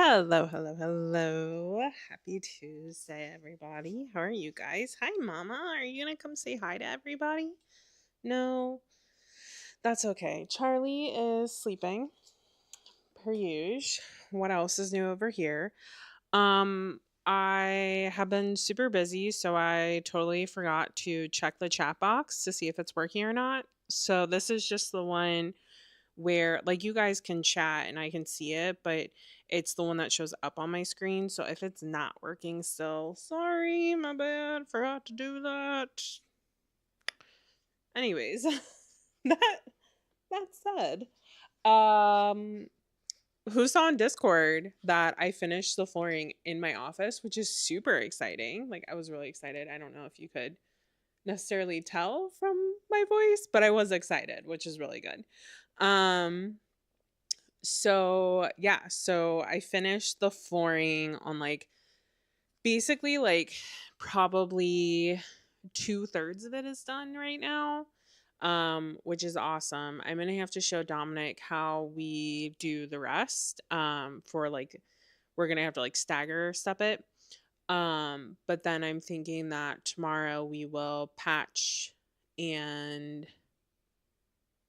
Hello, hello, hello. Happy Tuesday, everybody. How are you guys? Hi, Mama. Are you going to come say hi to everybody? No, that's okay. Charlie is sleeping, per usual. What else is new over here? I have been super busy, so I totally forgot to check the chat box to see if it's working or not. So this is just the one where like you guys can chat and I can see it, but it's the one that shows up on my screen. So if it's not working still, sorry, my bad, forgot to do that. Anyways, that that said, um who saw on Discord that I finished the flooring in my office, which is super exciting. Like I was really excited. I don't know if you could necessarily tell from my voice, but I was excited, which is really good. Um so I finished the flooring on like basically like probably 2/3 of it is done right now. Which is awesome. I'm gonna have to show Dominic how we do the rest. For like we're gonna have to like stagger step it. But then I'm thinking that tomorrow we will patch and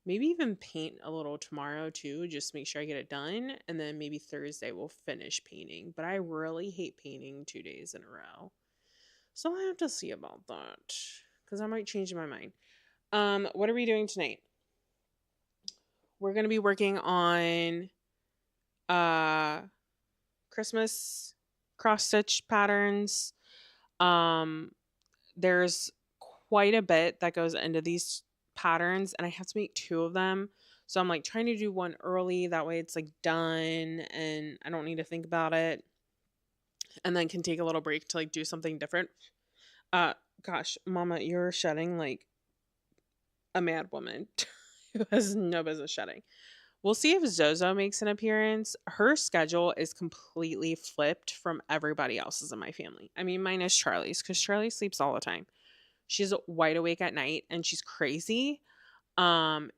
maybe even paint a little tomorrow too, just make sure I get it done. And then maybe Thursday we'll finish painting. But I really hate painting 2 days in a row. So I have to see about that. Because I might change my mind. What are we doing tonight? We're gonna be working on uh Christmas cross stitch patterns. Um there's quite a bit that goes into these patterns and I have to make two of them. So I'm like trying to do one early that way it's like done and I don't need to think about it and then can take a little break to like do something different. Uh gosh, Mama, you're shedding like a mad woman who has no business shedding. We'll see if Zozo makes an appearance. Her schedule is completely flipped from everybody else's in my family. I mean, mine is Charlie's because Charlie sleeps all the time. She's wide awake at night and she's crazy.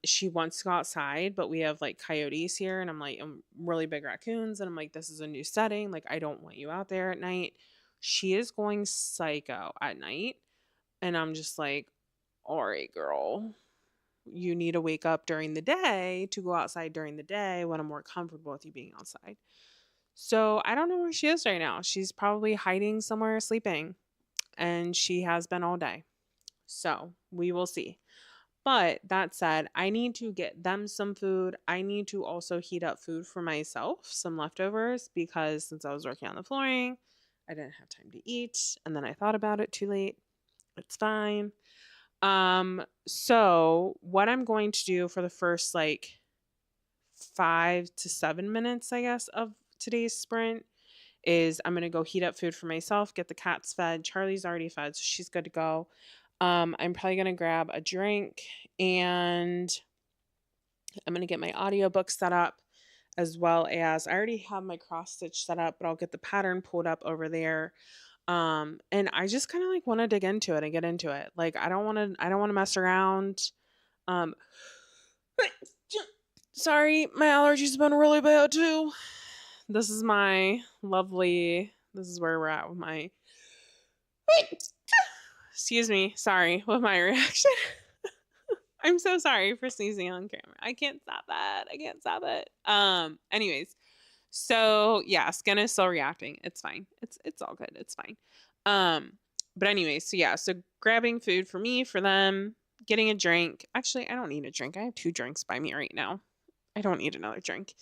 She wants to go outside, but we have like coyotes here, and I'm really big raccoons, and I'm like, this is a new setting. Like, I don't want you out there at night. She is going psycho at night, and I'm just like, all right, girl, you need to wake up during the day to go outside during the day when I'm more comfortable with you being outside. So I don't know where she is right now. She's probably hiding somewhere sleeping, and she has been all day. So we will see. But that said, I need to get them some food. I need to also heat up food for myself, some leftovers, because since I was working on the flooring, I didn't have time to eat. And then I thought about it too late. It's fine. So what I'm going to do for the first like 5 to 7 minutes, I guess, of today's sprint is I'm gonna go heat up food for myself, get the cats fed. Charlie's already fed, so she's good to go. I'm probably gonna grab a drink and I'm gonna get my audiobook set up as well as I already have my cross stitch set up, but I'll get the pattern pulled up over there. And I just kind of like want to dig into it and get into it. Like I don't want to mess around. Um sorry, my allergies have been really bad too. This is where we're at with my excuse me, sorry, with my reaction. I'm so sorry for sneezing on camera. I can't stop that. I can't stop it. Anyways, so yeah, skin is still reacting. It's fine. It's all good. It's fine. But anyways, so yeah, so grabbing food for me, for them, getting a drink. Actually, I don't need a drink. I have two drinks by me right now. I don't need another drink.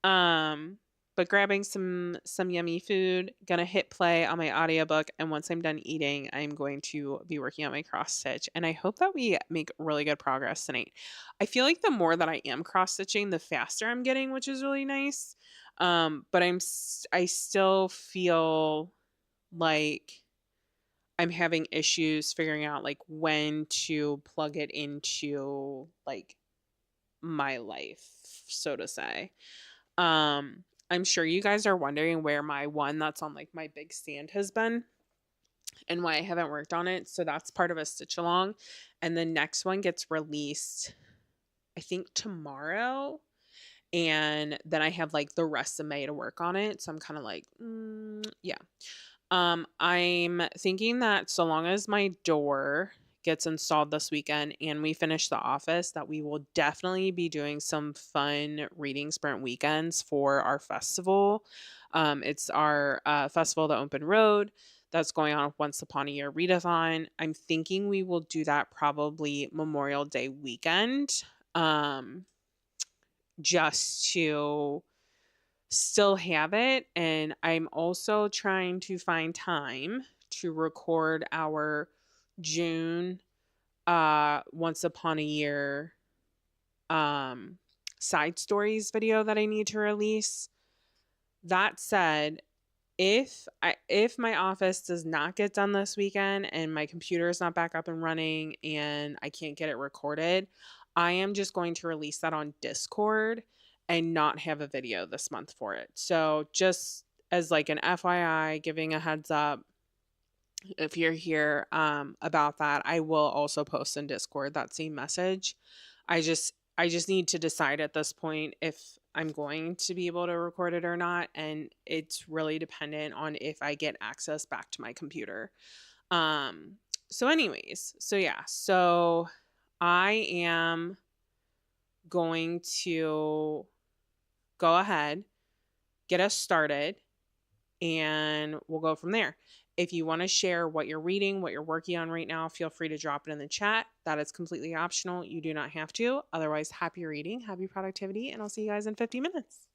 Um, but grabbing some yummy food, gonna hit play on my audiobook, and once I'm done eating, I'm going to be working on my cross stitch. And I hope that we make really good progress tonight. I feel like the more that I am cross stitching, the faster I'm getting, which is really nice. But I still feel like I'm having issues figuring out like when to plug it into like my life, so to say. I'm sure you guys are wondering where my one that's on like my big stand has been and why I haven't worked on it. So that's part of a stitch along. And the next one gets released, I think tomorrow. And then I have like the rest of May to work on it. So I'm kind of like, yeah. I'm thinking that so long as my door gets installed this weekend and we finish the office, that we will definitely be doing some fun reading sprint weekends for our festival. It's our festival, the Open Road, that's going on once upon a year readathon. I'm thinking we will do that probably Memorial Day weekend, just to still have it. And I'm also trying to find time to record our June once upon a year um side stories video that I need to release. That said, if my office does not get done this weekend and my computer is not back up and running and I can't get it recorded, I am just going to release that on Discord and not have a video this month for it. So just as like an FYI, giving a heads up, if you're here about that, I will also post in Discord that same message. I just need to decide at this point if I'm going to be able to record it or not, and it's really dependent on if I get access back to my computer. Um so anyways, so yeah. So I am going to go ahead, get us started, and we'll go from there. If you want to share what you're reading, what you're working on right now, feel free to drop it in the chat. That is completely optional. You do not have to. Otherwise, happy reading, happy productivity, and I'll see you guys in 50 minutes.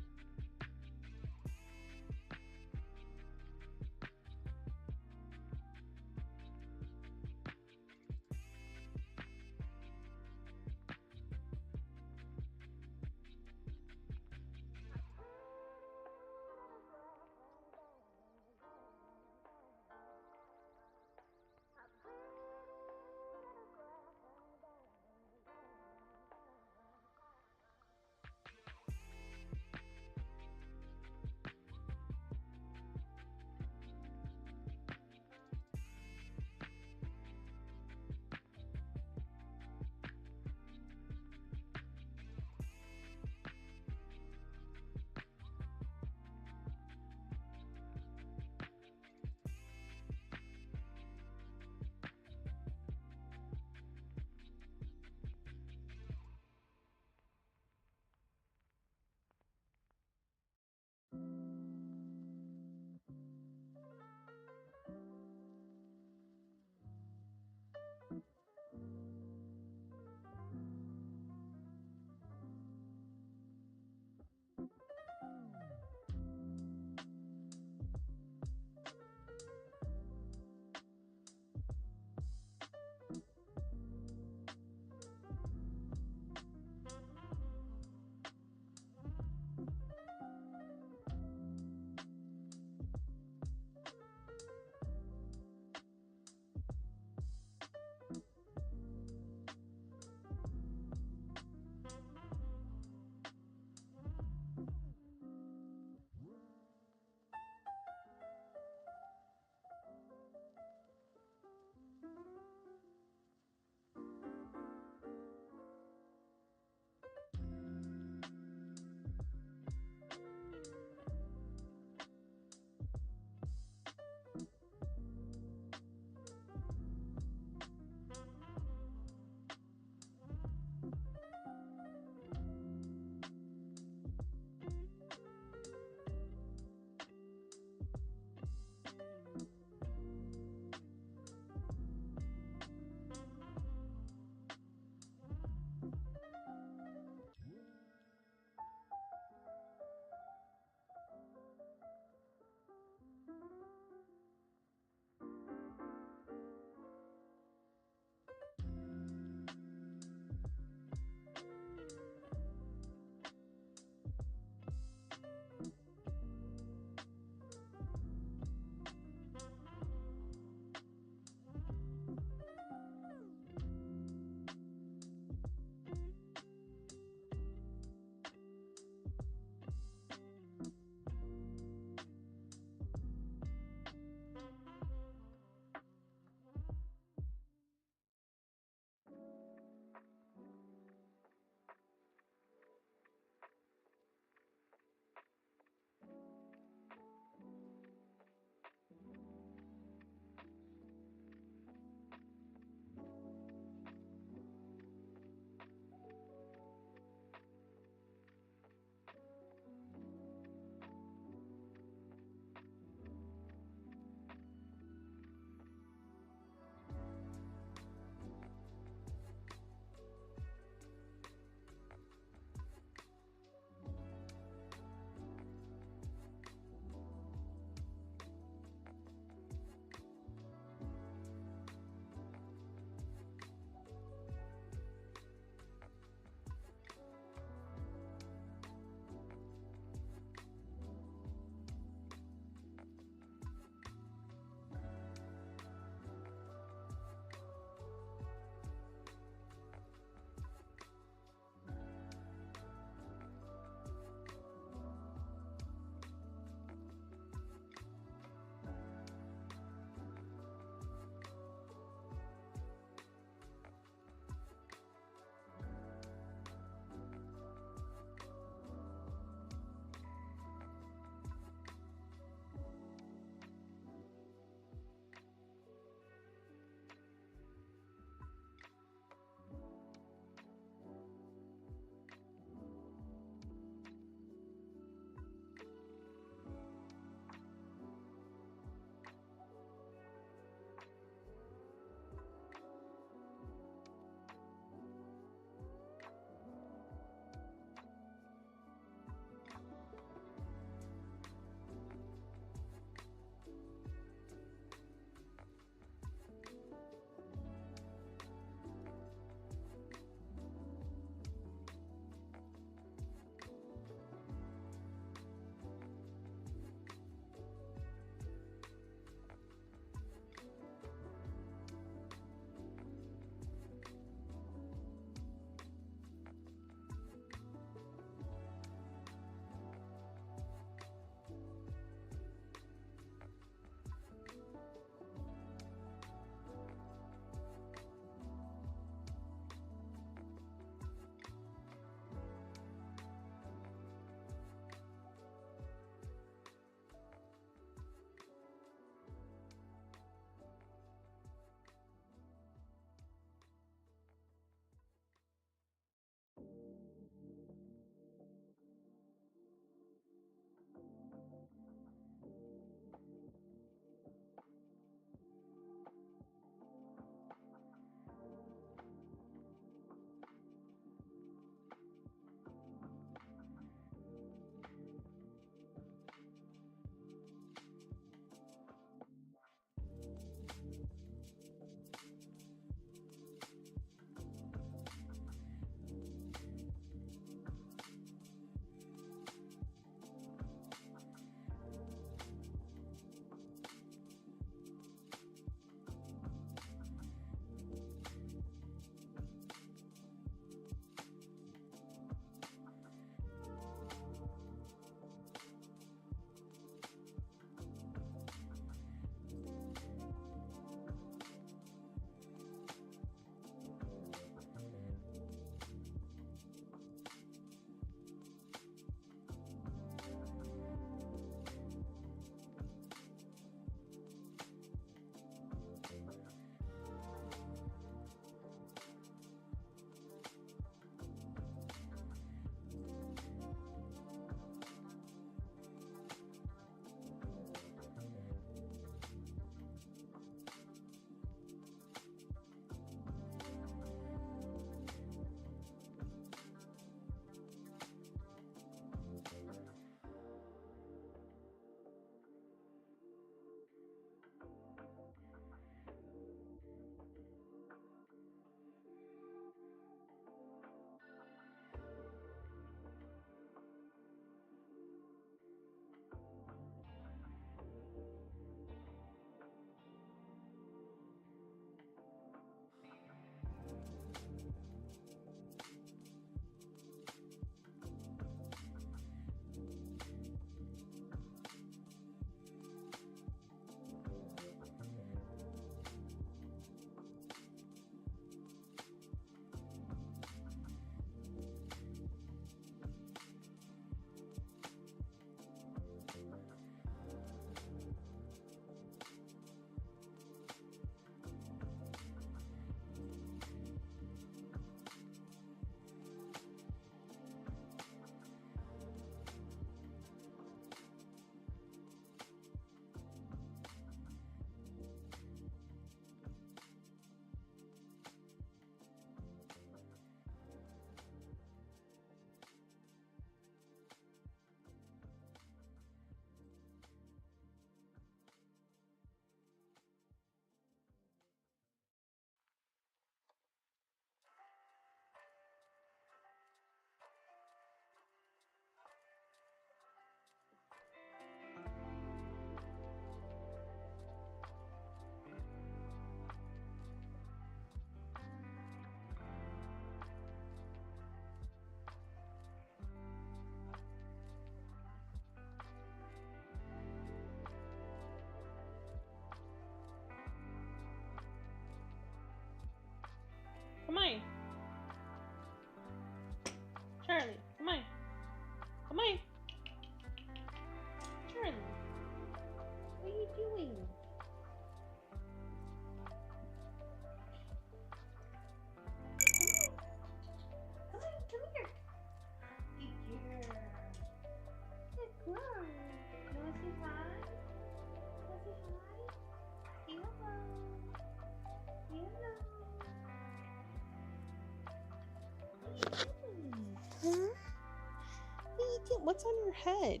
What's on your head?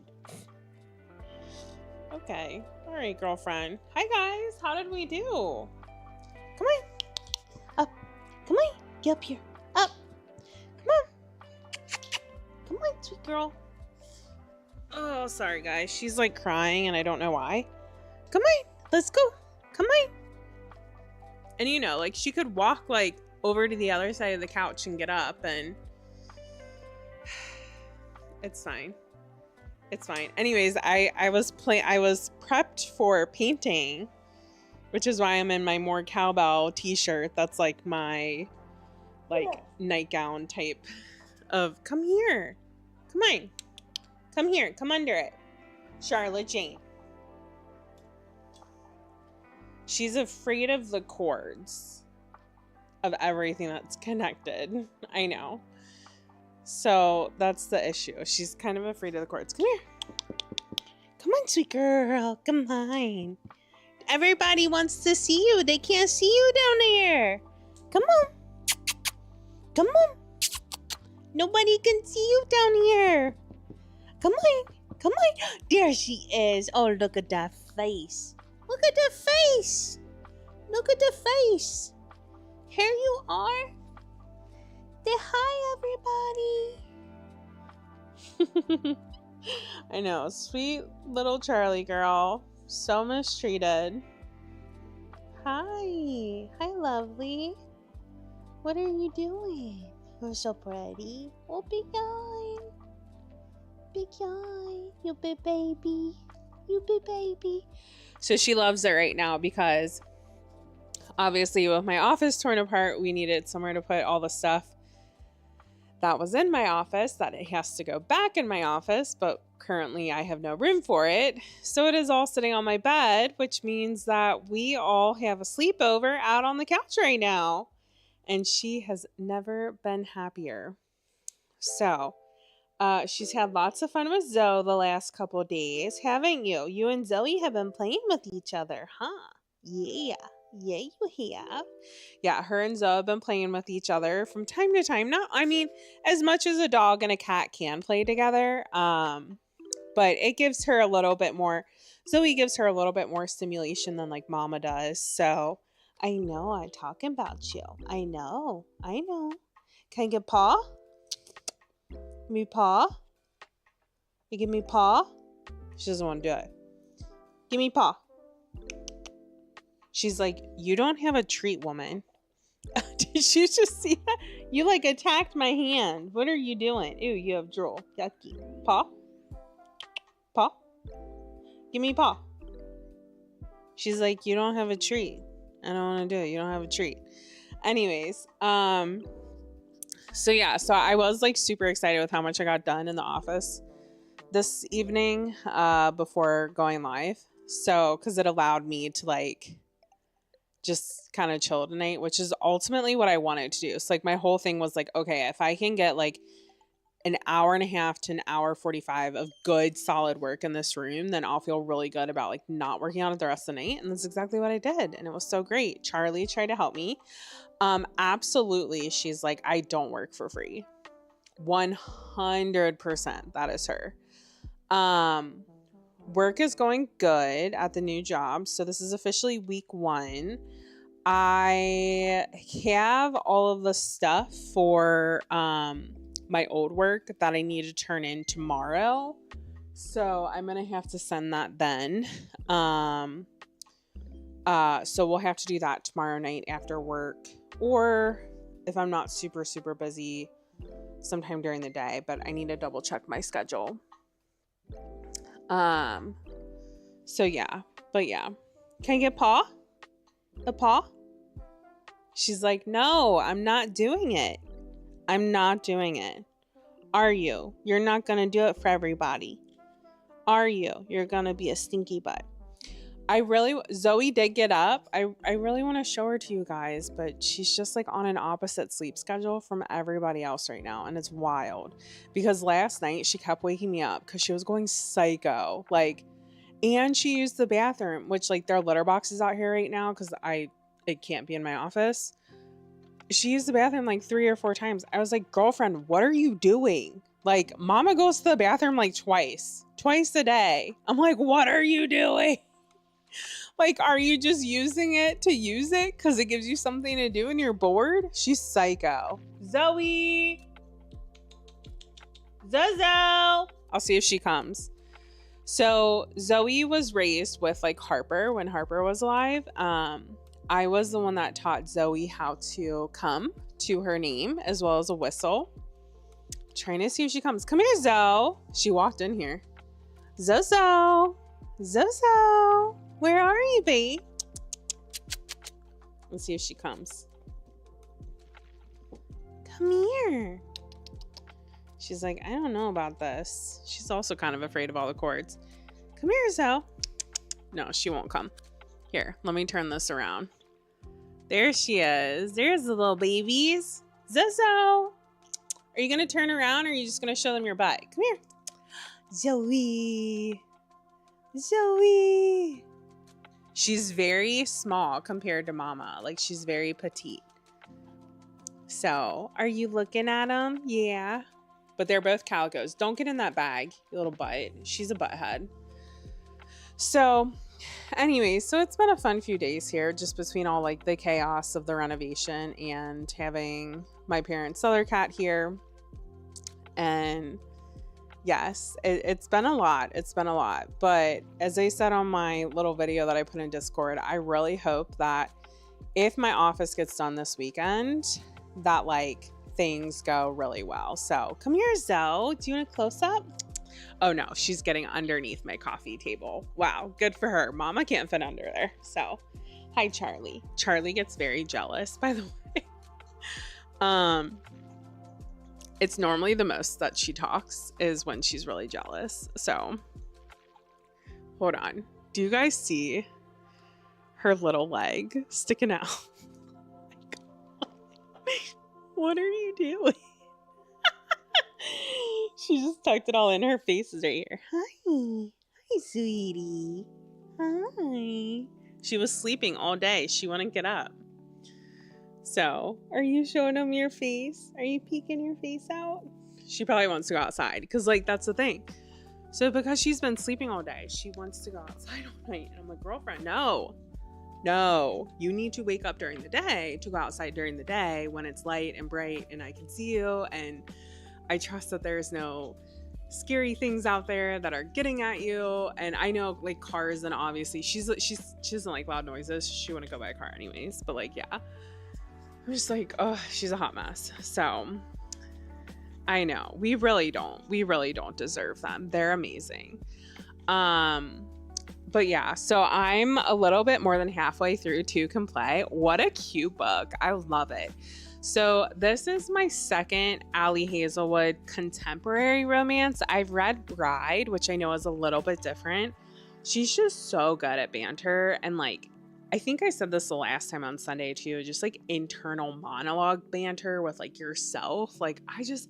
Okay. All right, girlfriend. Hi, guys. How did we do? Come on. Up. Come on. Get up here. Up. Come on. Come on, sweet girl. Oh, sorry, guys. She's like crying and I don't know why. Come on. Let's go. Come on. And you know, like she could walk like over to the other side of the couch and get up, and it's fine. It's fine. Anyways, I was prepped for painting, which is why I'm in my more cowbell t-shirt. That's like my nightgown type of, come here. Come on. Come here. Come under it. Charlotte Jane. She's afraid of the cords of everything that's connected. I know. So that's the issue. She's kind of afraid of the cords. Come here. Come on, sweet girl. Come on. Everybody wants to see you. They can't see you down there. Come on. Come on. Nobody can see you down here. Come on. Come on. There she is. Oh, look at that face. Look at the face. Look at the face. Here you are. Say hi, everybody. I know. Sweet little Charlie girl. So mistreated. Hi. Hi, lovely. What are you doing? You're so pretty. Oh, big eye. Big eye. You big baby. You big baby. So she loves it right now because obviously with my office torn apart, we needed somewhere to put all the stuff that was in my office, that it has to go back in my office, but currently I have no room for it. So it is all sitting on my bed, which means that we all have a sleepover out on the couch right now. And she has never been happier. So she's had lots of fun with Zoe the last couple of days, haven't you? You and Zoe have been playing with each other, huh? Yeah. Yeah, you have. Yeah, her and Zoe have been playing with each other from time to time. Not, I mean, as much as a dog and a cat can play together. But it gives her a little bit more, Zoe gives her a little bit more stimulation than like Mama does. So I know I'm talking about you. I know. Can I get paw? Give me paw. You give me paw? She doesn't want to do it. Give me paw. She's like, you don't have a treat, woman. Did you just see that? You like attacked my hand. What are you doing? Ew, you have drool. Yucky. Paw? Paw? Give me paw. She's like, you don't have a treat. I don't want to do it. You don't have a treat. Anyways, so yeah, so I was like super excited with how much I got done in the office this evening before going live. So, because it allowed me to like just kind of chill tonight, which is ultimately what I wanted to do. So like my whole thing was like, okay, if I can get like an hour and a half to an hour 45 of good solid work in this room, then I'll feel really good about like not working on it the rest of the night. And that's exactly what I did. And it was so great. Charlie tried to help me. Absolutely. She's like, I don't work for free. 100%. That is her. Work is going good at the new job. So this is officially week 1. I have all of the stuff for my old work that I need to turn in tomorrow. So I'm going to have to send that then. So we'll have to do that tomorrow night after work, or if I'm not super, super busy sometime during the day, but I need to double check my schedule. So yeah, but yeah. Can I get paw? The paw? She's like, no, I'm not doing it. I'm not doing it. Are you? You're not going to do it for everybody. Are you? You're going to be a stinky butt. Zoe did get up. I really want to show her to you guys, but she's just like on an opposite sleep schedule from everybody else right now. And it's wild because last night she kept waking me up because she was going psycho. Like, and she used the bathroom, which like there are litter boxes out here right now because it can't be in my office. She used the bathroom like 3 or 4 times. I was like, girlfriend, what are you doing? Like, mama goes to the bathroom like twice a day. I'm like, what are you doing? Like, are you just using it to use it because it gives you something to do and you're bored? She's psycho. Zoe! Zozo! I'll see if she comes. So Zoe was raised with like Harper when Harper was alive. I was the one that taught Zoe how to come to her name as well as a whistle. Trying to see if she comes. Come here, Zoe. She walked in here. Zozo. Zozo. Where are you, babe? Let's see if she comes. Come here. She's like, I don't know about this. She's also kind of afraid of all the cords. Come here, Zoe. No, she won't come. Here, let me turn this around. There she is. There's the little babies. Zozo. Are you going to turn around or are you just going to show them your butt? Come here. Zoe. Zoe. She's very small compared to Mama. Like, she's very petite. So, are you looking at them? Yeah. But they're both calicos. Don't get in that bag, you little butt. She's a butthead. So, anyways, so it's been a fun few days here, just between all like the chaos of the renovation and having my parents' other cat here. And yes, it's been a lot. It's been a lot. But as I said on my little video that I put in Discord, I really hope that if my office gets done this weekend, that like things go really well. So come here, Zoe. Do you want a close up? Oh no, she's getting underneath my coffee table. Wow, good for her. Mama can't fit under there. So hi, Charlie. Charlie gets very jealous, by the way. It's normally the most that she talks is when she's really jealous. So hold on. Do you guys see her little leg sticking out? What are you doing? She just tucked it all in. Her face is right here. Hi. Hi, sweetie. Hi. She was sleeping all day. She wouldn't get up. So, are you showing them your face? Are you peeking your face out? She probably wants to go outside because, like, that's the thing. So, because she's been sleeping all day, she wants to go outside all night. And I'm like, girlfriend, no, you need to wake up during the day to go outside during the day when it's light and bright and I can see you. And I trust that there's no scary things out there that are getting at you. And I know, like, cars, and obviously she doesn't like loud noises. She wouldn't go by a car anyways. But, like, yeah. I'm just like, oh, she's a hot mess. So I know we really don't deserve them. They're amazing. But yeah, so I'm a little bit more than halfway through Two Can Play. What a cute book. I love it. So this is my second Allie Hazelwood contemporary romance. I've read Bride, which I know is a little bit different. She's just so good at banter, and like, I think I said this the last time on Sunday too, just like internal monologue banter with like yourself. Like I just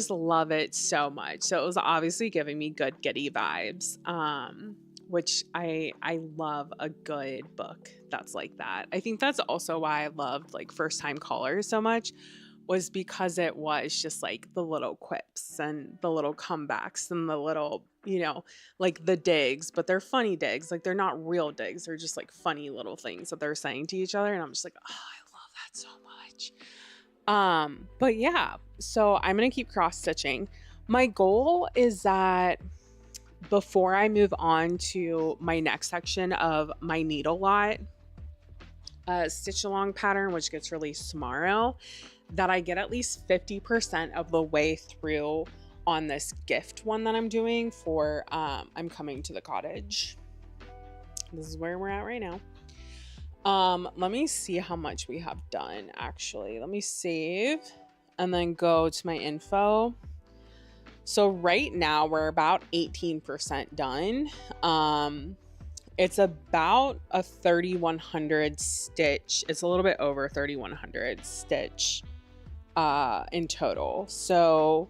love it so much. So it was obviously giving me good giddy vibes, which I love a good book that's like that. I think that's also why I loved like First Time Callers so much, was because it was just like the little quips and the little comebacks and the little, you know, like the digs, but they're funny digs. Like they're not real digs. They're just like funny little things that they're saying to each other. And I'm just like, oh, I love that so much. But yeah, so I'm going to keep cross stitching. My goal is that before I move on to my next section of my needle lot, stitch along pattern, which gets released tomorrow, that I get at least 50% of the way through on this gift one that I'm doing for I'm Coming to the Cottage. This is where we're at right now. Let me see how much we have done actually. Let me save and then go to my info. So right now we're about 18% done. It's about a 3,100 stitch. It's a little bit over 3,100 stitch in total. So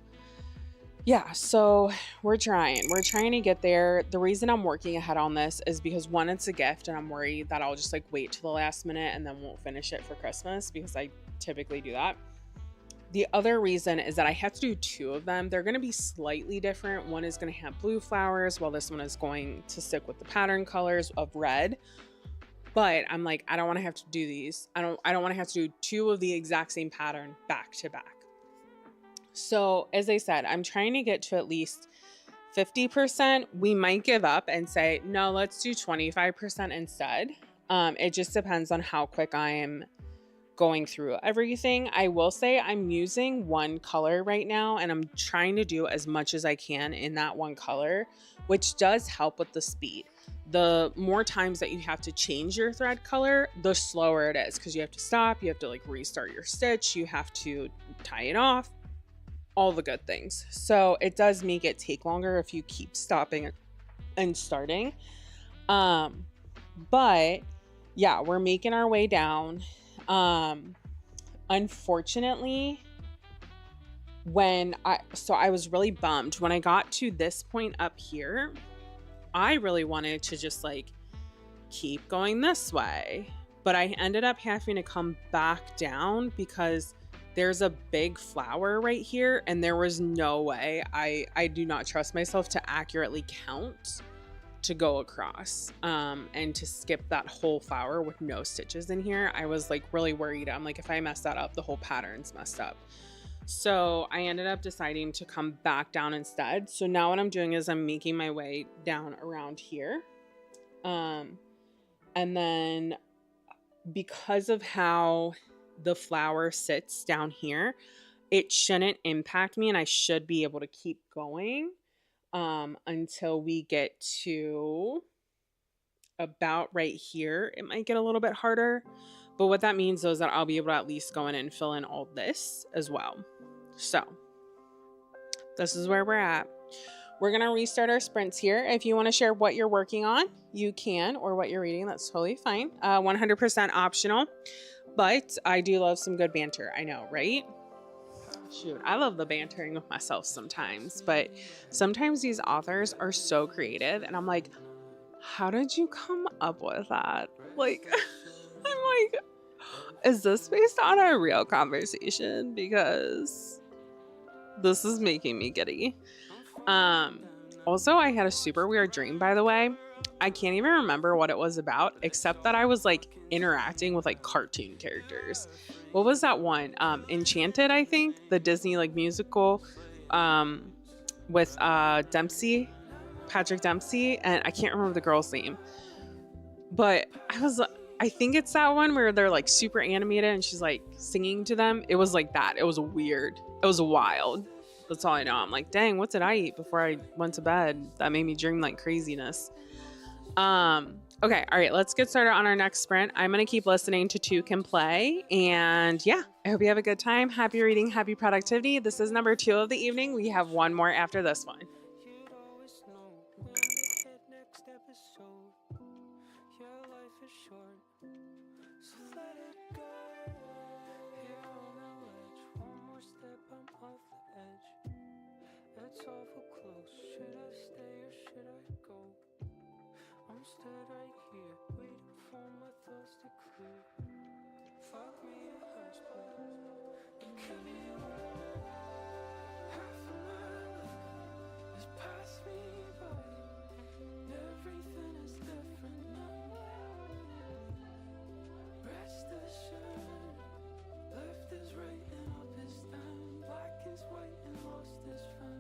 yeah, so we're trying to get there. The reason I'm working ahead on this is because one, it's a gift and I'm worried that I'll just like wait till the last minute and then won't finish it for Christmas, because I typically do that. The other reason is that I have to do two of them. They're going to be slightly different. One is going to have blue flowers, while this one is going to stick with the pattern colors of red. But I'm like, I don't want to have to do these. I don't want to have to do two of the exact same pattern back to back. So as I said, I'm trying to get to at least 50%. We might give up and say, no, let's do 25% instead. It just depends on how quick I am going through everything. I will say I'm using one color right now, and I'm trying to do as much as I can in that one color, which does help with the speed. The more times that you have to change your thread color, the slower it is, because you have to stop, you have to like restart your stitch, you have to tie it off, all the good things. So it does make it take longer if you keep stopping and starting. But yeah, we're making our way down. Unfortunately, I was really bummed when I got to this point up here. I really wanted to just like keep going this way, but I ended up having to come back down because there's a big flower right here, and there was no way. I do not trust myself to accurately count to go across and to skip that whole flower with no stitches in here. I was like really worried. I'm like, if I mess that up, the whole pattern's messed up. So I ended up deciding to come back down instead. So now what I'm doing is I'm making my way down around here. And then because of how the flower sits down here, it shouldn't impact me, and I should be able to keep going until we get to about right here. It might get a little bit harder, but what that means is that I'll be able to at least go in and fill in all this as well. So this is where we're at. We're going to restart our sprints here. If you want to share what you're working on, you can, or what you're reading, that's totally fine. 100% optional, but I do love some good banter. I know, right? Shoot, I love the bantering with myself sometimes, but sometimes these authors are so creative, and I'm like, how did you come up with that? Like, I'm like, is this based on a real conversation? Because this is making me giddy. Also, I had a super weird dream, by the way. I can't even remember what it was about, except that I was like interacting with like cartoon characters. What was that one? Enchanted, I think, the Disney like musical with Dempsey, Patrick Dempsey, and I can't remember the girl's name. But I think it's that one where they're like super animated and she's like singing to them. It was like that. It was weird. It was wild. That's all I know. I'm like, dang, what did I eat before I went to bed? That made me dream like craziness. Okay, all right, let's get started on our next sprint. I'm gonna keep listening to Two Can Play, and yeah, I hope you have a good time. Happy reading, happy productivity. This is number 2 of the evening. We have one more after this one. It's awful close. Should I stay or should I go? I'm stood right here, waiting for my thoughts to clear. Fuck me, it hurts, but it could be right. Half of my life has passed me by. Everything is different now. Rest assured, left is right and up is down. Black is white and lost is found.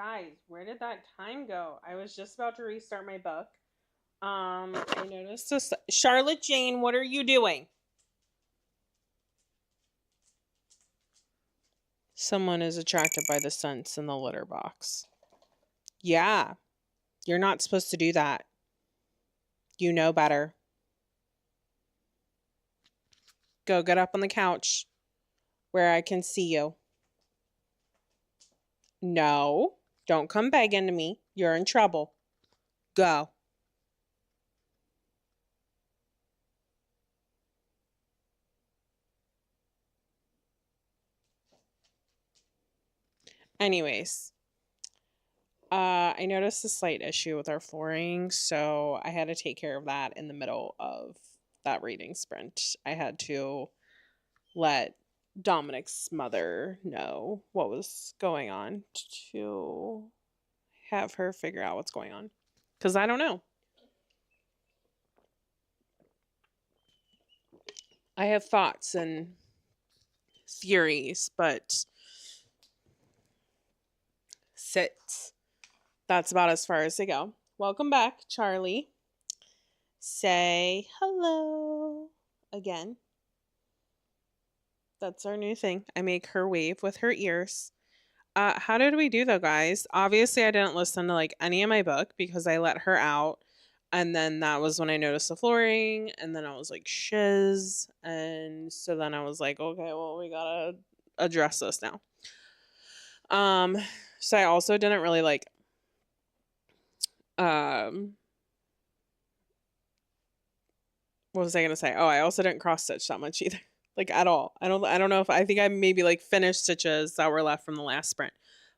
Guys, where did that time go? I was just about to restart my book. I noticed this. Charlotte Jane, what are you doing? Someone is attracted by the scents in the litter box. Yeah, you're not supposed to do that. You know better. Go get up on the couch where I can see you. No, don't come begging to me. You're in trouble. Go. Anyways, I noticed a slight issue with our flooring, so I had to take care of that in the middle of that reading sprint. I had to let Dominic's mother know what was going on to have her figure out what's going on. Because I don't know. I have thoughts and theories, but sit. That's about as far as they go. Welcome back, Charlie. Say hello again. That's our new thing. I make her wave with her ears. How did we do though, guys? Obviously, I didn't listen to like any of my book because I let her out. And then that was when I noticed the flooring. And then I was like, shiz. And so then I was like, okay, well, we gotta address this now. So I also didn't really like what was I gonna say? Oh, I also didn't cross stitch that much either. Like at all. I don't know if I think I maybe like finished stitches that were left from the last sprint.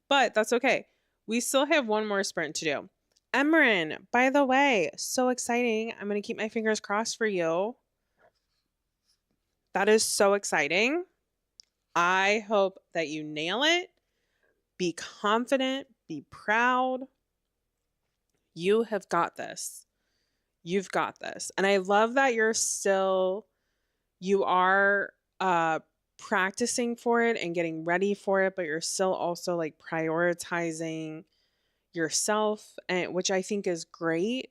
But that's okay. We still have one more sprint to do. Emran, by the way, so exciting. I'm gonna keep my fingers crossed for you. That is so exciting. I hope that you nail it. Be confident, be proud. You have got this. You've got this. And I love that you are practicing for it and getting ready for it, but you're still also like prioritizing yourself, and which I think is great.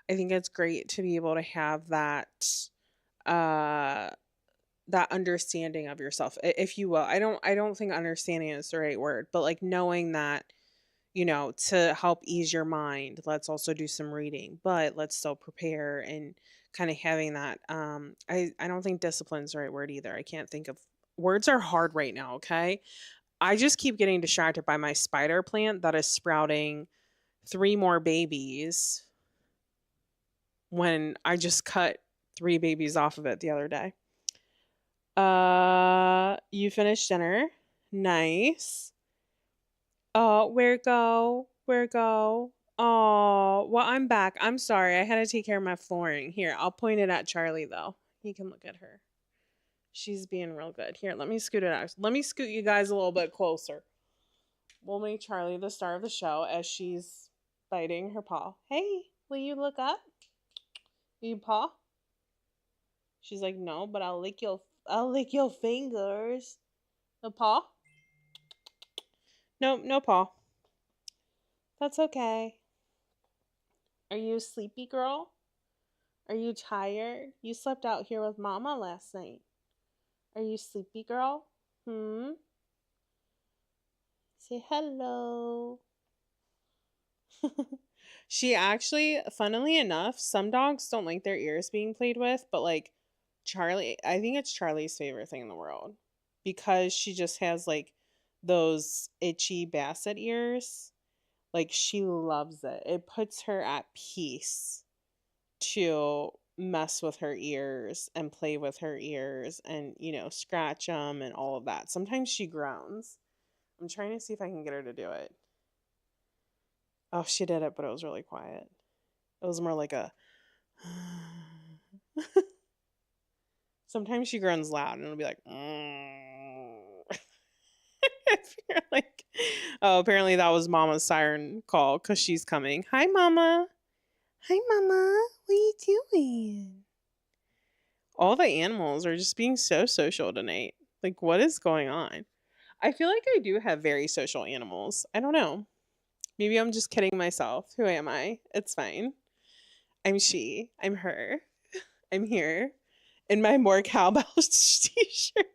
I think it's great to be able to have uh that understanding of yourself, if you will. I don't think understanding is the right word, but like knowing that, to help ease your mind, let's also do some reading, but let's still prepare, and kind of having that. I don't think discipline's the right word either. I can't think of words are hard right now, okay? I just keep getting distracted by my spider plant that is sprouting 3 more babies when I just cut 3 babies off of it the other day. You finished dinner. Nice. Oh, where go? Where go? Oh, well, I'm back. I'm sorry. I had to take care of my flooring. Here, I'll point it at Charlie, though. He can look at her. She's being real good. Here, let me scoot it out. Let me scoot you guys a little bit closer. We'll make Charlie the star of the show as she's biting her paw. Hey, will you look up? You paw? She's like, no, but I'll lick your fingers. The paw? No, no paw. That's okay. Are you a sleepy girl? Are you tired? You slept out here with Mama last night. Are you sleepy, girl? Say hello. She actually, funnily enough, some dogs don't like their ears being played with, but like Charlie, I think it's Charlie's favorite thing in the world because she just has like those itchy basset ears. Like she loves it. It puts her at peace to mess with her ears and play with her ears and, scratch them and all of that. Sometimes she groans. I'm trying to see if I can get her to do it. Oh, she did it, but it was really quiet. It was more like a. Sometimes she groans loud and it'll be like. If you're like, oh, apparently that was Mama's siren call because she's coming. Hi, Mama. Hi, Mama. What are you doing? All the animals are just being so social tonight. Like, what is going on? I feel like I do have very social animals. I don't know. Maybe I'm just kidding myself. Who am I? It's fine. I'm she. I'm her. I'm here in my more cowbell t-shirt,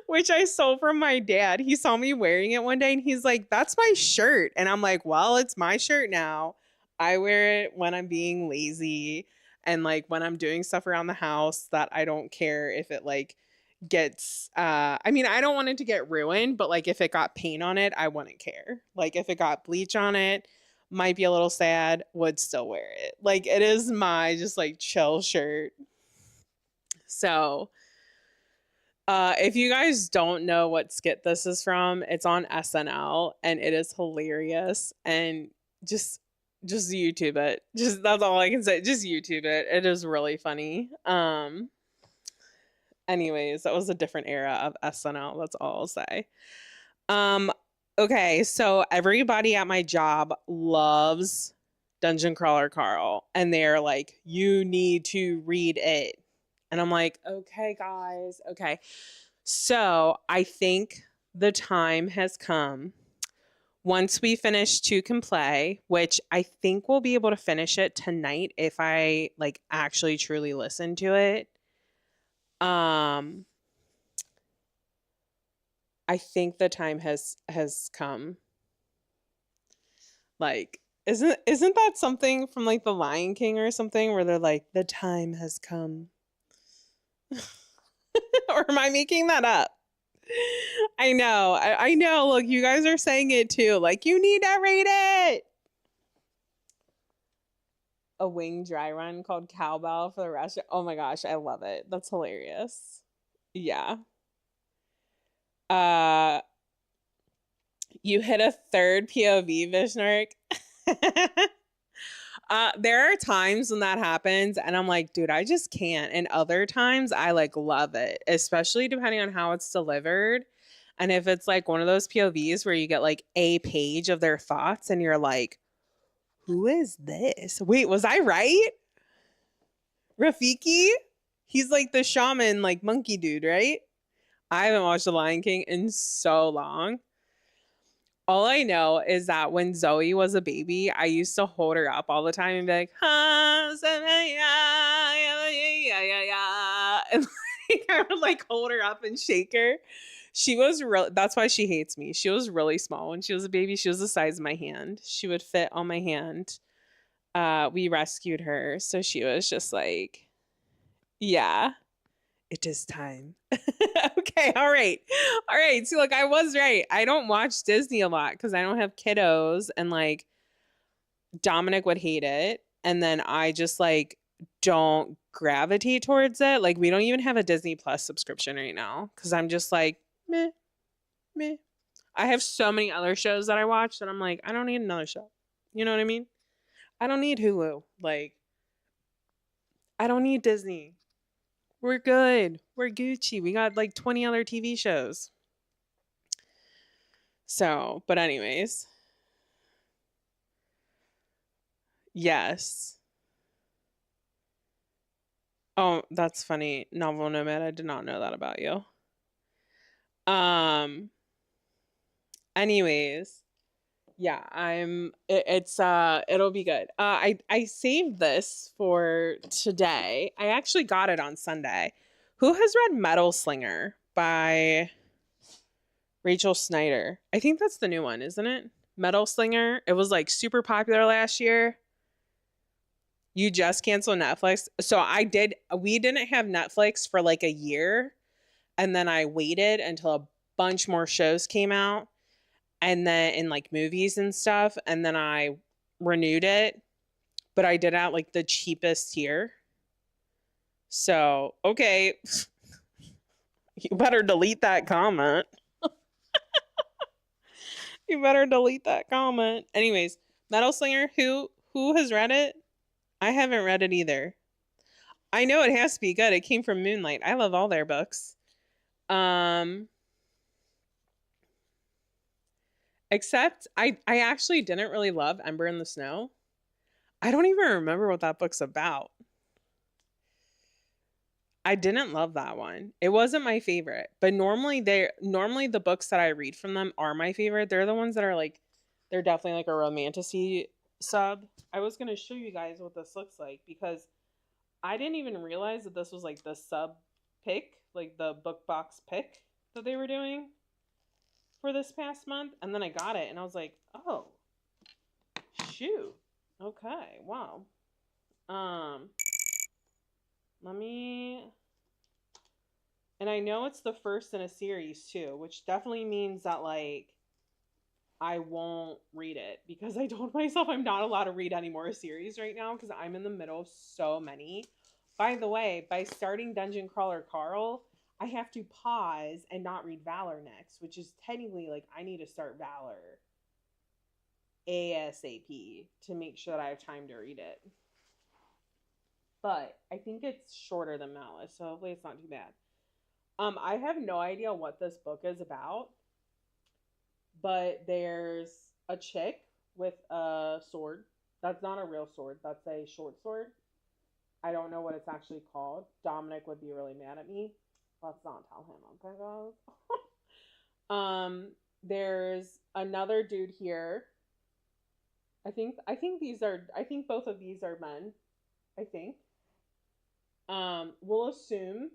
which I stole from my dad. He saw me wearing it one day and he's like, "That's my shirt." And I'm like, "Well, it's my shirt now. I wear it when I'm being lazy and like when I'm doing stuff around the house that I don't care if it like gets I mean, I don't want it to get ruined, but like if it got paint on it, I wouldn't care. Like if it got bleach on it, might be a little sad, would still wear it. Like it is my just like chill shirt. So, if you guys don't know what skit this is from, it's on SNL and it is hilarious. And just just YouTube it. Just that's all I can say. Just YouTube it. It is really funny. Anyways, that was a different era of SNL. That's all I'll say. Um okay, so everybody at my job loves Dungeon Crawler Carl and they're like, "You need to read it." And I'm like, "Okay, guys. Okay." So, I think the time has come. Once we finish Two Can Play, which I think we'll be able to finish it tonight if I like actually truly listen to it. Um I think the time has come. Like isn't that something from like The Lion King or something where they're like the time has come? Or am I making that up? I know. I know. Look, you guys are saying it too. Like you need to read it. A wing dry run called Cowbell for the restaurant. Oh my gosh, I love it. That's hilarious. Yeah. Uh you hit a third POV, Vishnark. There are times when that happens and I'm like, dude, I just can't. And other times I like love it, especially depending on how it's delivered. And if it's like one of those POVs where you get like a page of their thoughts and you're like, who is this? Wait, was I right? Rafiki? He's like the shaman, like monkey dude, right? I haven't watched The Lion King in so long. All I know is that when Zoe was a baby, I used to hold her up all the time and be like, "Ha, and like, I would like hold her up and shake her. She was real. That's why she hates me. She was really small when she was a baby. She was the size of my hand. She would fit on my hand. We rescued her, so she was just like, yeah, it is time. Okay, all right. All right. So look, I was right. I don't watch Disney a lot because I don't have kiddos and like Dominic would hate it. And then I just like don't gravitate towards it. Like we don't even have a Disney Plus subscription right now because I'm just like, meh, meh. I have so many other shows that I watch that I'm like, I don't need another show. You know what I mean? I don't need Hulu. Like, I don't need Disney. We're good. We're Gucci. We got like 20 other TV shows. So, but anyways, yes. Oh, that's funny. Novel Nomad. I did not know that about you. Um, anyways, yeah, it'll be good. I saved this for today. I actually got it on Sunday. Who has read Metal Slinger by Rachel Snyder? I think that's the new one, isn't it? Metal Slinger. It was like super popular last year. You just canceled Netflix. So we didn't have Netflix for like a year. And then I waited until a bunch more shows came out and then in like movies and stuff. And then I renewed it. But I did it at like the cheapest tier. So, okay. You better delete that comment. You better delete that comment. Anyways, Metal Slinger, who has read it? I haven't read it either. I know it has to be good. It came from Moonlight. I love all their books. Um except I actually didn't really love Ember in the Snow. I don't even remember what that book's about. I didn't love that one. It wasn't my favorite. But normally the books that I read from them are my favorite. They're the ones that are like They're definitely like a romantasy sub. I was gonna show you guys what this looks like because I didn't even realize that this was like the sub pick, like the book box pick that they were doing for this past month. And then I got it and I was like, oh, shoot. Okay, wow. Um, let me. And I know it's the first in a series too, which definitely means that like I won't read it because I told myself I'm not allowed to read any more series right now because I'm in the middle of so many. By the way, by starting Dungeon Crawler Carl, I have to pause and not read Valor next, which is technically like I need to start Valor ASAP to make sure that I have time to read it. But I think it's shorter than Malice, so hopefully it's not too bad. I have no idea what this book is about, but there's a chick with a sword. That's not a real sword. That's a short sword. I don't know what it's actually called. Dominic would be really mad at me. Let's not tell him, okay, guys? There's another dude here. I think both of these are men. I think. We'll assume.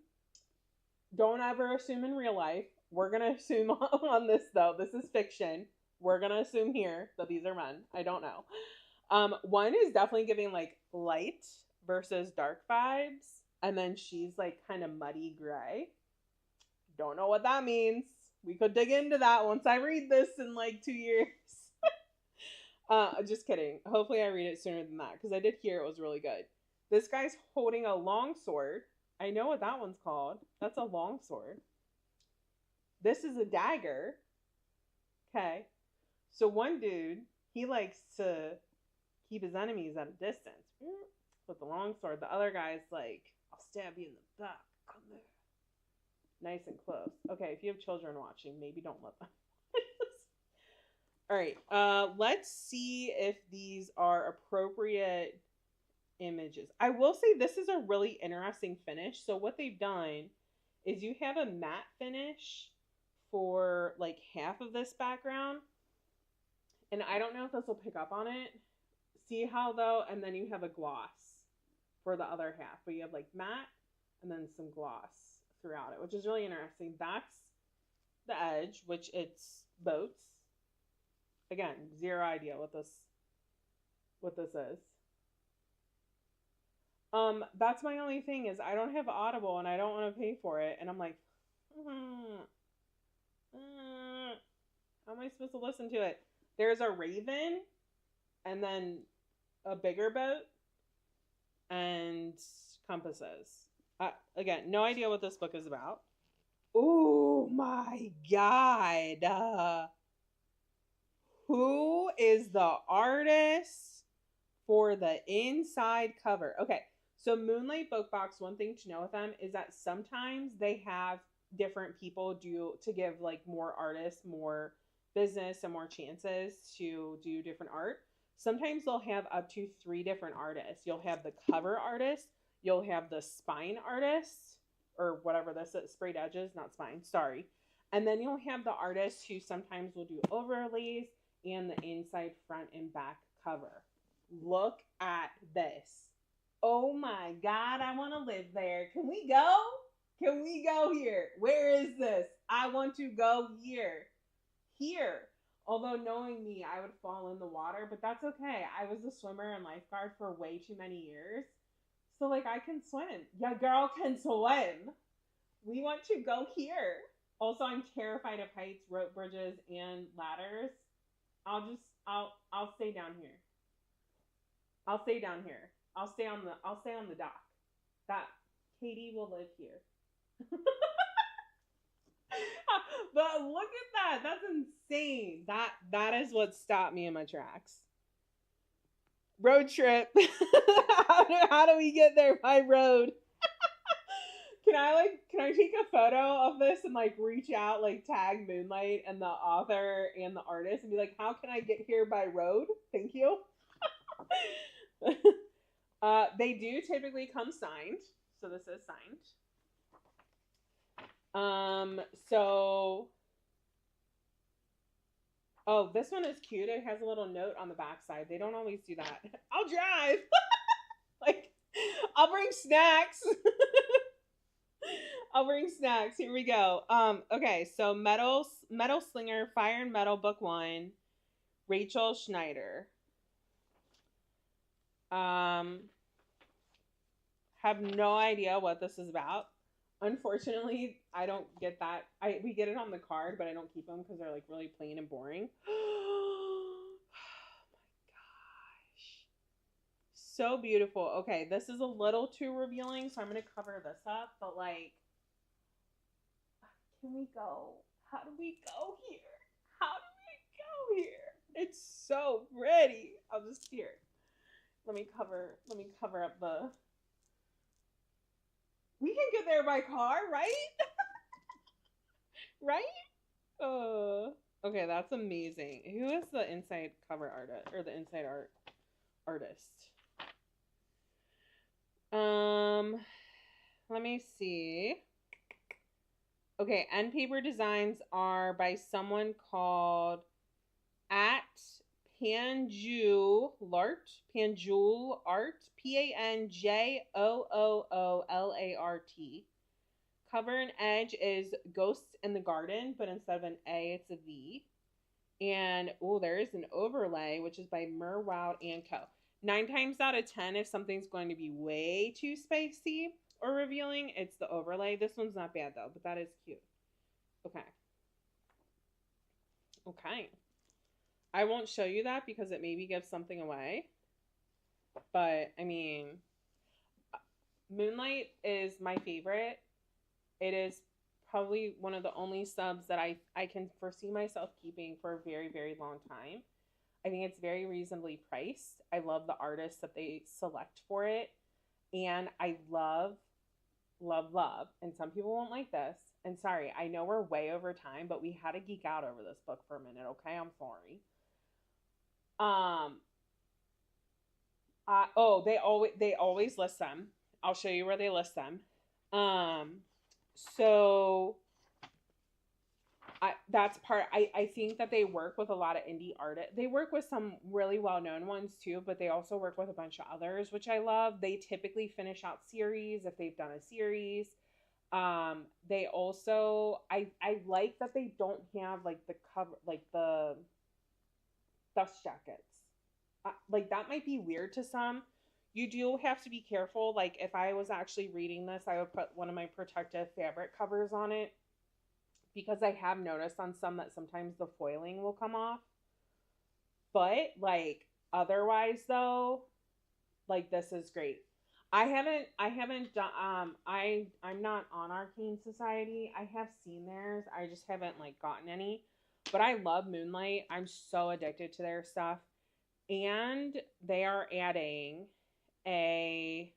Don't ever assume in real life. We're gonna assume on this though. This is fiction. We're gonna assume here that these are men. I don't know. One is definitely giving like light versus dark vibes, and then she's like kind of muddy gray. Don't know what that means. We could dig into that once I read this in like 2 years. Just kidding. Hopefully I read it sooner than that because I did hear it was really good. This guy's holding a long sword. I know what that one's called. That's a long sword. This is a dagger. Okay. So one dude, he likes to keep his enemies at a distance with the long sword. The other guy's like, I'll stab you in the back. Come here. Nice and close. Okay, if you have children watching, maybe don't let them. All right. Let's see if these are appropriate images. I will say this is a really interesting finish. So what they've done is you have a matte finish for like half of this background. And I don't know if this will pick up on it. See how though? And then you have a gloss for the other half. But you have like matte and then some gloss throughout it, which is really interesting. That's the edge, which it's boats. Again, zero idea what this is. That's my only thing is I don't have Audible and I don't want to pay for it. And I'm like, how am I supposed to listen to it? There's a raven and then a bigger boat and compasses. Again, no idea what this book is about. Oh my God. Who is the artist for the inside cover? Okay, so Moonlight Book Box, one thing to know with them is that sometimes they have different people do to give like more artists more business and more chances to do different art. Sometimes they'll have up to 3 different artists. You'll have the cover artist, you'll have the spine artist, or whatever this is, sprayed edges, not spine, sorry. And then you'll have the artist who sometimes will do overlays and the inside, front, and back cover. Look at this. Oh my God, I want to live there. Can we go? Can we go here? Where is this? I want to go here. Here. Although knowing me, I would fall in the water, but that's okay. I was a swimmer and lifeguard for way too many years. So like I can swim. Yeah, girl can swim. We want to go here. Also, I'm terrified of heights, rope bridges, and ladders. I'll stay down here. I'll stay down here. I'll stay on the dock. That Katie will live here. But look at that. That's insane. That is what stopped me in my tracks. Road trip. how do we get there by road? Can I take a photo of this and like reach out, like tag Moonlight and the author and the artist and be like, how can I get here by road? Thank you. They do typically come signed. So this is signed. So Oh, this one is cute. It has a little note on the backside. They don't always do that. I'll drive. Like, I'll bring snacks. I'll bring snacks. Here we go. Okay, so Metal Slinger, Fire and Metal, Book One, Rachel Schneider. Um, have no idea what this is about. Unfortunately, I don't get that. I we get it on the card, but I don't keep them because they're like really plain and boring. Oh my gosh. So beautiful. Okay, this is a little too revealing, so I'm going to cover this up, but like, can we go? How do we go here? How do we go here? It's so pretty. I'll just here. Let me cover up the We can get there by car, right? Right? Okay, that's amazing. Who is the inside cover artist or the inside art artist? Um, let me see. Okay, end paper designs are by someone called at Panjool Art, PanJoOOLART. Cover and edge is Ghosts in the Garden, but instead of an A, it's a V. And oh, there is an overlay, which is by Merwoud and Co. 9 times out of 10, if something's going to be way too spicy or revealing, it's the overlay. This one's not bad though, but that is cute. Okay. Okay. I won't show you that because it maybe gives something away. But I mean, Moonlight is my favorite. It is probably one of the only subs that I can foresee myself keeping for a very, very long time. I think it's very reasonably priced. I love the artists that they select for it. And I love, love, love. And some people won't like this. And sorry, I know we're way over time, but we had to geek out over this book for a minute, okay? I'm sorry. Um they always list them. I'll show you where they list them. Um so that's part. I think that they work with a lot of indie artists. They work with some really well known ones too, but they also work with a bunch of others, which I love. They typically finish out series if they've done a series. They also I like that they don't have like the cover like the dust jackets. Like that might be weird to some. You do have to be careful. Like if I was actually reading this, I would put one of my protective fabric covers on it because I have noticed on some that sometimes the foiling will come off. But like otherwise though, like this is great. I haven't done I'm not on Arcane Society. I have seen theirs. I just haven't like gotten any. But I love Moonlight. I'm so addicted to their stuff. And they are adding a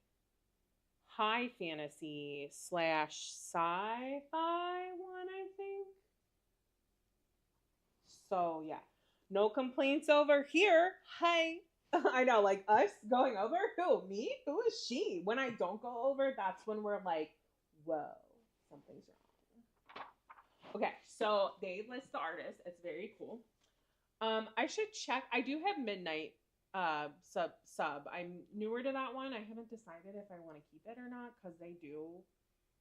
high fantasy slash sci-fi one, I think. So yeah, no complaints over here. Hey, I know, like us going over. Who me? Who is she? When I don't go over, that's when we're like, whoa, something's wrong. Okay, so they list the artist. It's very cool. I should check. I do have Midnight sub. I'm newer to that one. I haven't decided if I want to keep it or not because they do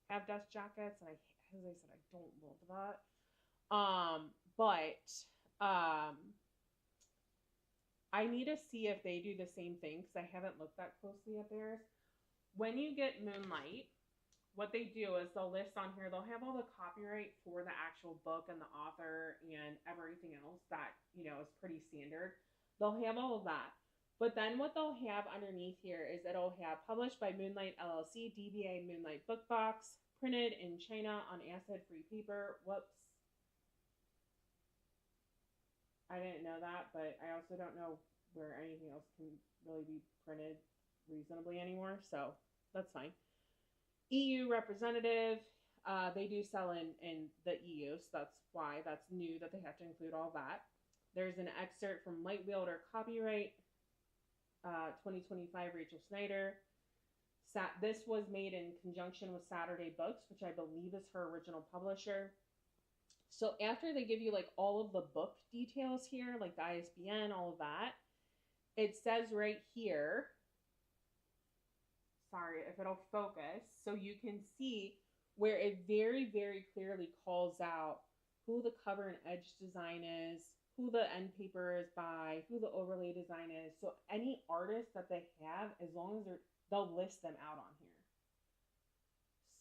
have dust jackets, and as I said, I don't love that. But I need to see if they do the same thing because I haven't looked that closely at theirs. When you get Moonlight, what they do is they'll list on here, they'll have all the copyright for the actual book and the author and everything else that, is pretty standard. They'll have all of that. But then what they'll have underneath here is it'll have published by Moonlight LLC, DBA Moonlight Book Box, printed in China on acid free paper. Whoops. I didn't know that, but I also don't know where anything else can really be printed reasonably anymore, so that's fine. EU representative, they do sell in the EU, so that's new that they have to include all that. There's an excerpt from Light Wielder copyright 2025 Rachel Snyder. This was made in conjunction with Saturday Books, which I believe is her original publisher. So after they give you like all of the book details here, like the ISBN, all of that, it says right here, sorry if it'll focus, so you can see where it very, very clearly calls out who the cover and edge design is, who the end paper is by, who the overlay design is. So any artist that they have, as long as they'll list them out on here.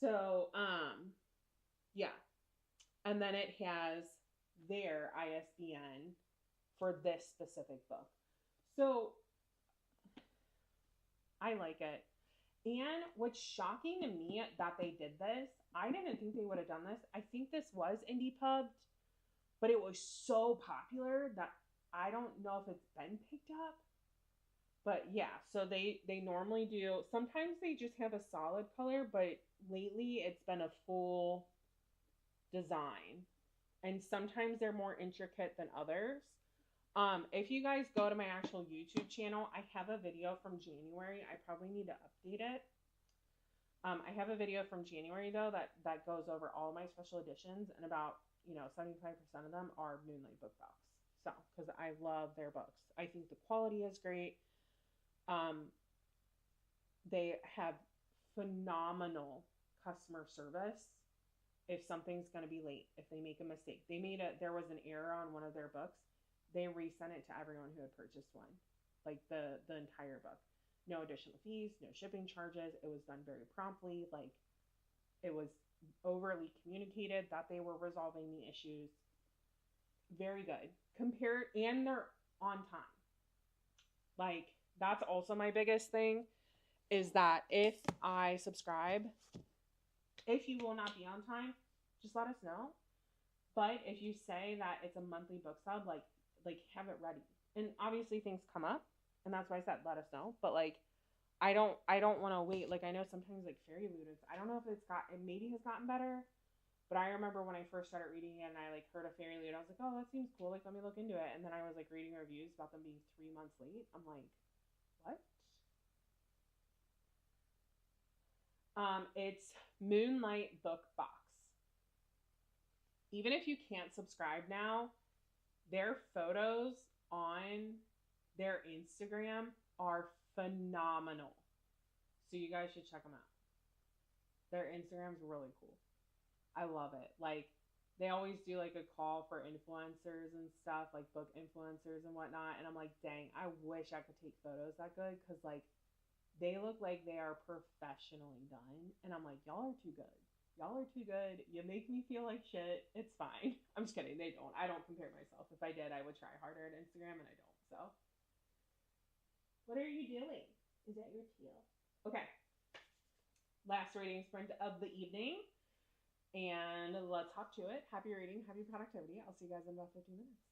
So yeah. And then it has their ISBN for this specific book. So I like it. And what's shocking to me that they did this, I didn't think they would have done this. I think this was indie pubbed, but it was so popular that I don't know if it's been picked up. But yeah, so they normally do. Sometimes they just have a solid color, but lately it's been a full design. And sometimes they're more intricate than others. If you guys go to my actual YouTube channel, I have a video from January. I probably need to update it. I have a video from January though that goes over all my special editions, and about 75% of them are Moonlight book books. So because I love their books, I think the quality is great. Um, they have phenomenal customer service. If something's going to be late, if they make a mistake, there was an error on one of their books, they resent it to everyone who had purchased one, like the entire book. No additional fees, no shipping charges. It was done very promptly. Like it was overly communicated that they were resolving the issues. Very good. Compared, and they're on time. Like that's also my biggest thing is that if I subscribe, if you will not be on time, just let us know. But if you say that it's a monthly book sub, like have it ready. And obviously things come up, and that's why I said let us know. But like I don't want to wait. Like I know sometimes like Fairy Loot is, I don't know if it maybe has gotten better, but I remember when I first started reading it and I like heard of Fairy Loot, I was like, oh, that seems cool. Like let me look into it. And then I was like reading reviews about them being 3 months late. I'm like, what? It's Moonlight Book Box. Even if you can't subscribe now, their photos on their Instagram are phenomenal. So you guys should check them out. Their Instagram's really cool. I love it. Like they always do like a call for influencers and stuff, like book influencers and whatnot. And I'm like, dang, I wish I could take photos that good because like they look like they are professionally done. And I'm like, y'all are too good. Y'all are too good. You make me feel like shit. It's fine. I'm just kidding. They don't. I don't compare myself. If I did, I would try harder at Instagram, and I don't. So, what are you doing? Is that your teal? Okay. Last reading sprint of the evening. And let's hop to it. Happy reading. Happy productivity. I'll see you guys in about 15 minutes.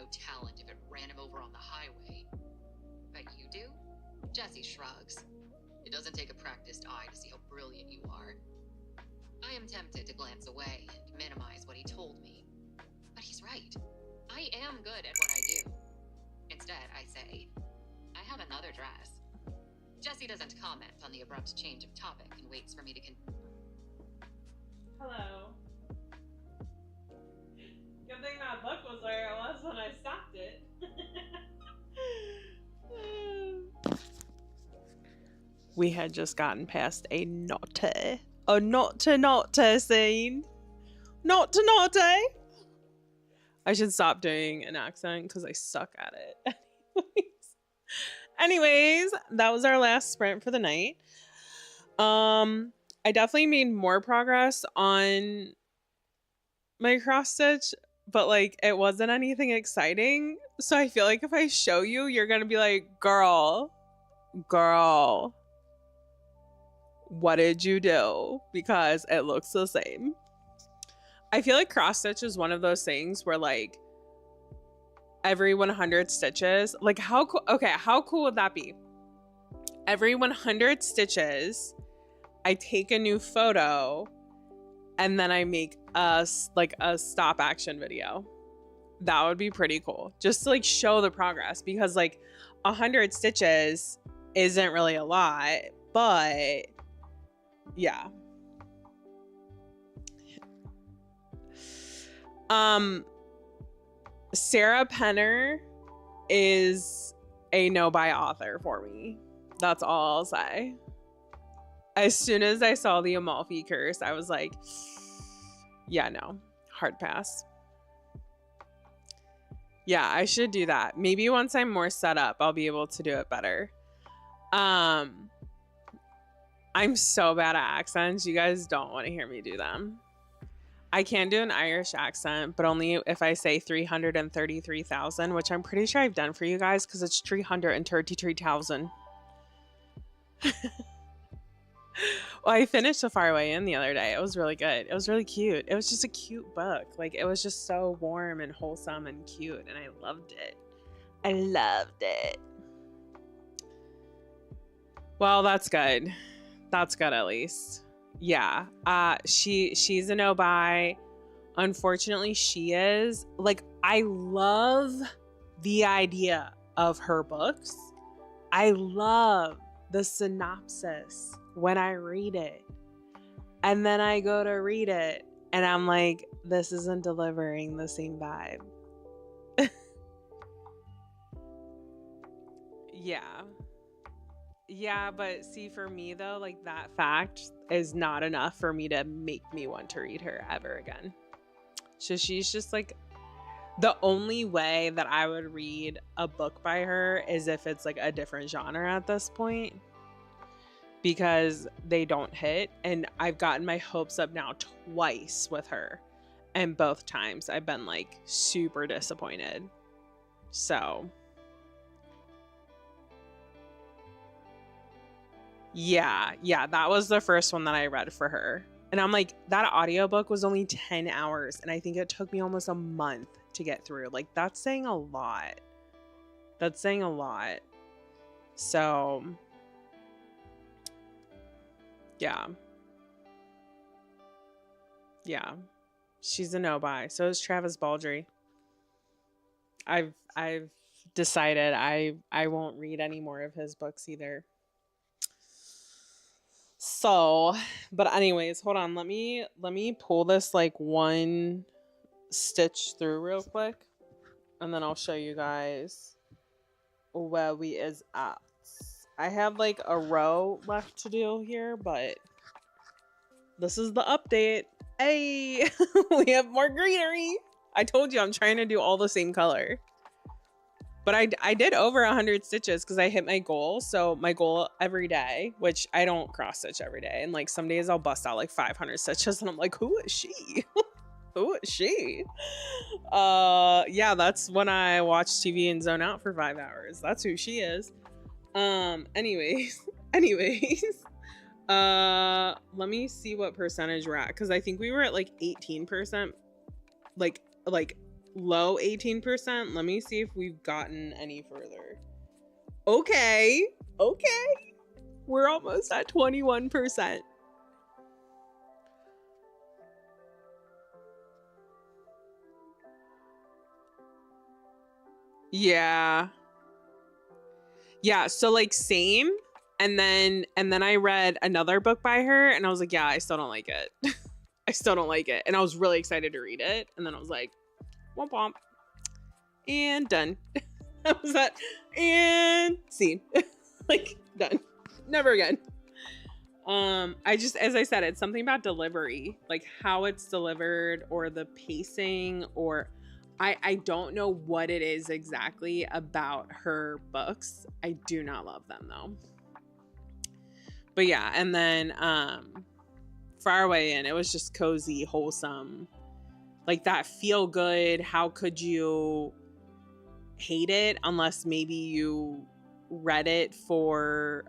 no talent if it ran him over on the highway. But you do? Jesse shrugs. It doesn't take a practiced eye to see how brilliant you are. I am tempted to glance away and minimize what he told me. But he's right. I am good at what I do. Instead, I say, I have another dress. Jesse doesn't comment on the abrupt change of topic and waits for me to Hello. Good thing that book was where it was when I stopped it. We had just gotten past a naughty scene. Naughty. I should stop doing an accent because I suck at it. Anyways, that was our last sprint for the night. I definitely made more progress on my cross stitch, but like it wasn't anything exciting. So I feel like if I show you, you're gonna be like, girl, what did you do? Because it looks the same. I feel like cross stitch is one of those things where like every 100 stitches, like how cool would that be? Every 100 stitches, I take a new photo and then I make a stop action video. That would be pretty cool. Just to like show the progress, because like 100 stitches isn't really a lot, but yeah. Sarah Penner is a no-buy author for me. That's all I'll say. As soon as I saw the Amalfi Curse, I was like, yeah, no, hard pass. Yeah, I should do that. Maybe once I'm more set up, I'll be able to do it better. I'm so bad at accents. You guys don't want to hear me do them. I can do an Irish accent, but only if I say 333,000, which I'm pretty sure I've done for you guys because it's 333,000. Well, I finished The Faraway Inn the other day. It was really good. It was really cute. It was just a cute book. Like, it was just so warm and wholesome and cute, and I loved it. I loved it. Well, that's good. That's good, at least. Yeah. She's a no-buy. Unfortunately, she is. Like, I love the idea of her books. I love the synopsis when I read it. And then I go to read it and I'm like, this isn't delivering the same vibe. Yeah, but see, for me though, like that fact is not enough for me to make me want to read her ever again. So she's just like, the only way that I would read a book by her is if it's like a different genre at this point, because they don't hit. And I've gotten my hopes up now twice with her, and both times I've been like super disappointed. So yeah, that was the first one that I read for her. And I'm like, that audiobook was only 10 hours. And I think it took me almost a month to get through. Like, that's saying a lot. So, yeah. She's a no-buy. So is Travis Baldry. I've decided I won't read any more of his books either. So, but anyways, hold on. Let me pull this like one stitch through real quick, and then I'll show you guys where we is at. I have like a row left to do here, but this is the update. Hey, we have more greenery. I told you I'm trying to do all the same color. But I did over 100 stitches because I hit my goal. So my goal every day, which I don't cross stitch every day. And like some days I'll bust out like 500 stitches and I'm like, who is she? Who is she? Yeah, that's when I watch TV and zone out for 5 hours. That's who she is. Anyways. Let me see what percentage we're at. Cause I think we were at like 18%. Like low 18%. Let me see if we've gotten any further. Okay. We're almost at 21%. Yeah. Yeah, so like same. And then I read another book by her and I was like, yeah, I still don't like it. I still don't like it. And I was really excited to read it. And then I was like, womp womp. And done. That was that. And scene. Like, done. Never again. I just, as I said, it's something about delivery, like how it's delivered or the pacing, or I don't know what it is exactly about her books. I do not love them though. But yeah, and then Far Away In, it was just cozy, wholesome, like that feel good. How could you hate it unless maybe you read it for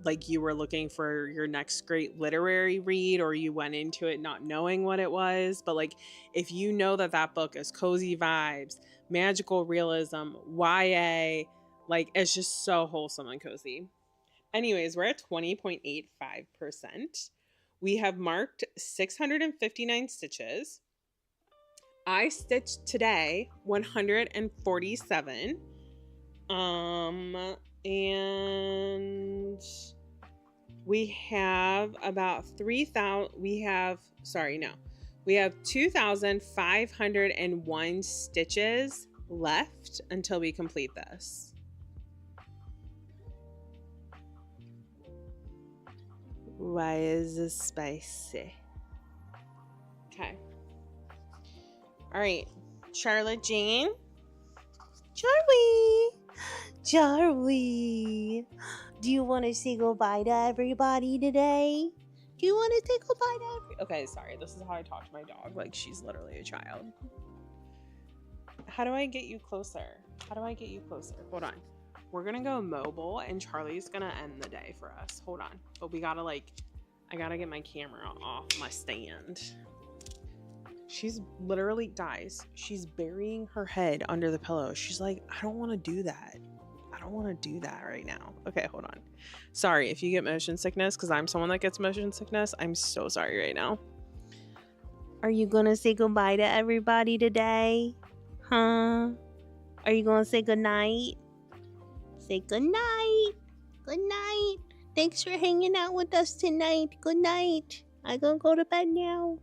like you were looking for your next great literary read, or you went into it not knowing what it was. But like, if you know that that book is cozy vibes, magical realism, YA, like it's just so wholesome and cozy. Anyways, we're at 20.85%. We have marked 659 stitches. I stitched today 147. And we have about 3,000. We have 2,501 stitches left until we complete this. Why is this spicy? Okay. All right, Charlotte Jane. Charlie, do you want to say goodbye to everybody today? Do you want to say goodbye to Okay, sorry, this is how I talk to my dog. Like, she's literally a child. How do I get you closer? Hold on. We're gonna go mobile, and Charlie's gonna end the day for us. Hold on. But we gotta, like, I gotta get my camera off my stand. She's literally, guys, she's burying her head under the pillow. She's like, I don't want to do that. I don't want to do that right now. Okay, hold on. Sorry if you get motion sickness, because I'm someone that gets motion sickness. I'm so sorry right now. Are you going to say goodbye to everybody today? Huh? Are you going to say goodnight? Say goodnight. Good night. Thanks for hanging out with us tonight. Good night. I'm going to go to bed now.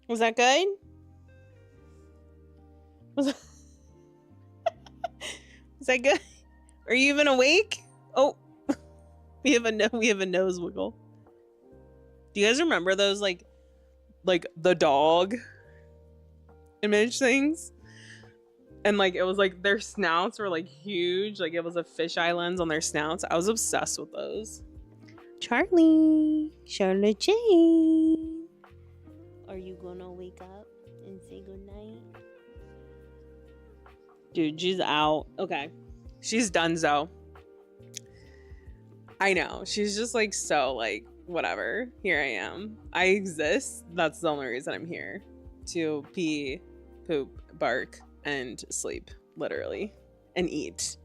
Was that good? Was that good? Are you even awake? Oh, we have a nose wiggle. Do you guys remember those like the dog image things? And like it was like their snouts were like huge, like it was a fisheye lens on their snouts. I was obsessed with those. Charlotte Jane. Are you gonna wake up and say goodnight? Dude, she's out. Okay. She's donezo. I know. She's just like so like whatever. Here I am. I exist. That's the only reason I'm here. To pee, poop, bark, and sleep. Literally. And eat.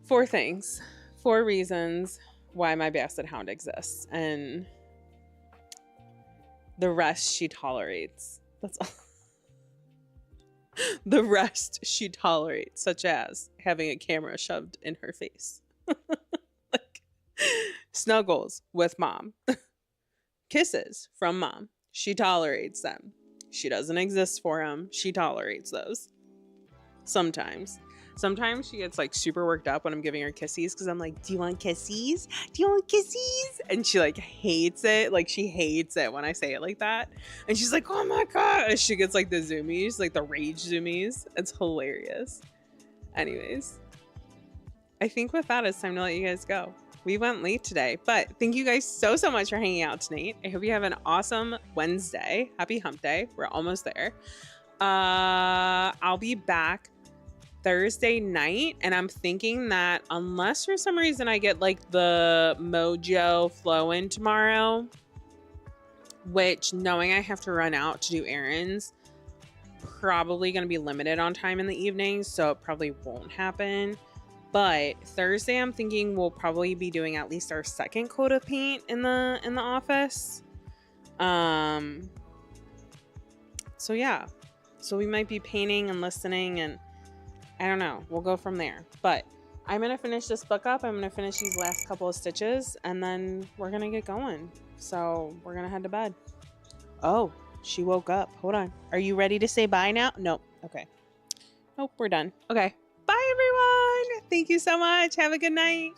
4 things. 4 reasons why my basset hound exists. And the rest she tolerates. That's all. The rest she tolerates, such as having a camera shoved in her face. Like, snuggles with mom. Kisses from mom. She tolerates them. She doesn't exist for him. She tolerates those. Sometimes she gets like super worked up when I'm giving her kissies because I'm like, do you want kissies? And she like hates it. Like she hates it when I say it like that. And she's like, oh my God. And she gets like the zoomies, like the rage zoomies. It's hilarious. Anyways, I think with that, it's time to let you guys go. We went late today, but thank you guys so much for hanging out tonight. I hope you have an awesome Wednesday. Happy hump day. We're almost there. I'll be back Thursday night, and I'm thinking that unless for some reason I get like the mojo flowing tomorrow, which, knowing I have to run out to do errands, probably going to be limited on time in the evening, so it probably won't happen. But Thursday, I'm thinking we'll probably be doing at least our second coat of paint in the office. So yeah, so we might be painting and listening, and I don't know. We'll go from there. But I'm gonna finish this book up. I'm gonna finish these last couple of stitches, and then we're gonna get going. So we're gonna head to bed. Oh, she woke up. Hold on. Are you ready to say bye now? Nope. Okay. Nope, we're done. Okay. Bye, everyone. Thank you so much. Have a good night.